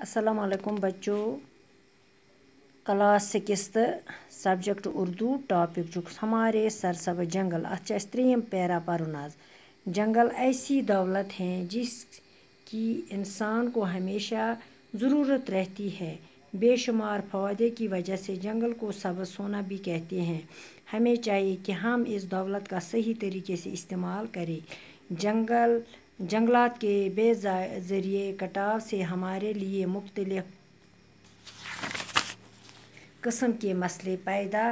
अस्सलामुअलैकुम बच्चों, class 6 subject Urdu topic हमारे सरसब्ज़ जंगल। अच्छा त्रीम पैरा पढ़ुन आज। जंगल ऐसी दौलत हैं जिसकी इंसान को हमेशा ज़रूरत रहती है। बेशुमार फ़ायदे की वजह से जंगल को सब्ज़ सोना भी कहते हैं। हमें चाहिए कि हम इस दौलत का सही तरीके से इस्तेमाल करें। जंगलात के बेज़रिए कटाव से हमारे लिए मुख्तलिफ किस्म के मसले पैदा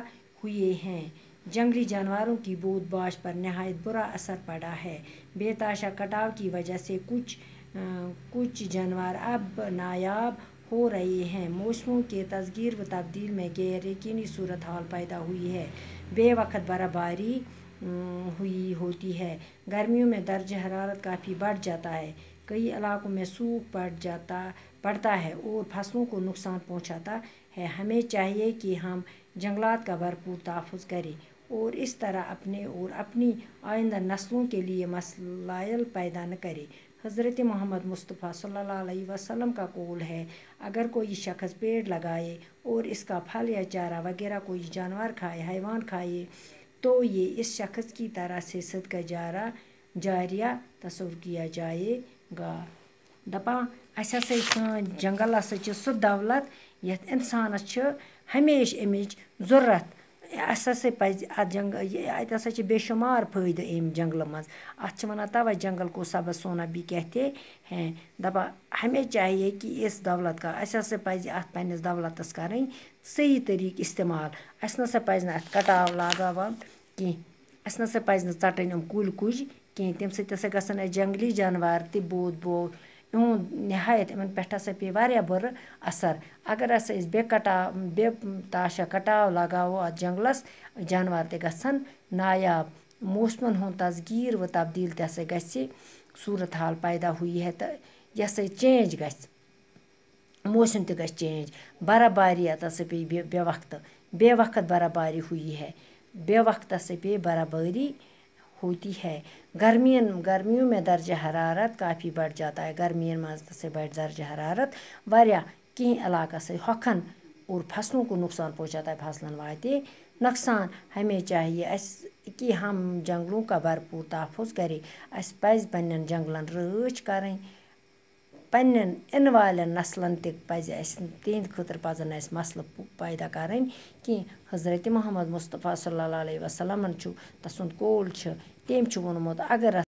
हुए हैं। जंगली जानवरों की बहुत बाश पर नहायत बुरा असर पड़ा है। बेतहाशा कटाव की वजह से कुछ जानवर अब नायाब हो रहे हैं। मौसमों के तग़य्युर व तब्दील में गैर यकीनी सूरत हाल पैदा हुई है। बेवक्त बर्फ़बारी हुई होती है। गर्मियों में दर्ज हरारत काफ़ी बढ़ जाता है। कई इलाकों में सूख पड़ता है और फसलों को नुकसान पहुंचाता है। हमें चाहिए कि हम जंगलात का भरपूर तहफ़्फ़ुज़ करें और इस तरह अपने और अपनी आइंदा नस्लों के लिए मसाइल पैदा न करें। हज़रत मोहम्मद मुस्तफ़ा सल्लल्लाहु अलैहि वसल्लम का कौल है, अगर कोई शख्स पेड़ लगाए और इसका फल या चारा वगैरह कोई जानवर खाए, हैवान खाए, तो ये इस शख्स की तरह से सदका जारिया तस्वुर किया जाएगा। दपान जंगल हसा सह दौलत यथ इंसानस हमेशा अमिच ज़रूरत। अस पज़ अत बेशुमार फ़ायदे अम जंगल मज। अत वनान तवे जंगल को सब्ज़ सोना भी कहते हैं। दपा हमें चाहिए कि इस दौलत का अस पज़ अत पन्निस दौलतस करें सही तरीके इस्तेमाल। अस नसा पज़ न अत कटाव लगावन कह। अस नसा पज़ न षटन कुल कुज कह। तम सह गसन जंगली जानवर त बहुत नहायत इन पे पे वारिया बुर असर। अगर बेतहाशा कटाव लगावो अत जंगलस, जानवर त गसन नायाब। मौसमन हुंद तग़य्युर व तब्दील तसा गछि सूरत हाल पैदा हुई है। तो यह चेंज गछि, मौसम त गछि चेंज। बर्फ़बारी अत पे बेवक्त बर्फ़बारी हुई है। बेवक्त से पे बर्फ़बारी होती है। गर्मियों में दर्ज हरारत काफ़ी बढ़ जाता है। गर्मियों में से बढ़ दर्ज हरारत वारिया कहीं इलाका से हखन और फसलों को नुकसान पहुंचाता है। फसलन वाते नुकसान। हमें चाहिए कि हम जंगलों का भरपूर तहफ़्फ़ुज़ करें। अस पज़ पन्नन जंगलन रच करें। पन्नन इन वालन नस्लन तिहंद खतर पजन अस मसल पैदा करें कि हज़रत मोहम्मद मुस्तफ़ा सल्लल्लाहु अलैहि वसल्लम तसुंद कौल तम वोनमुत, अगर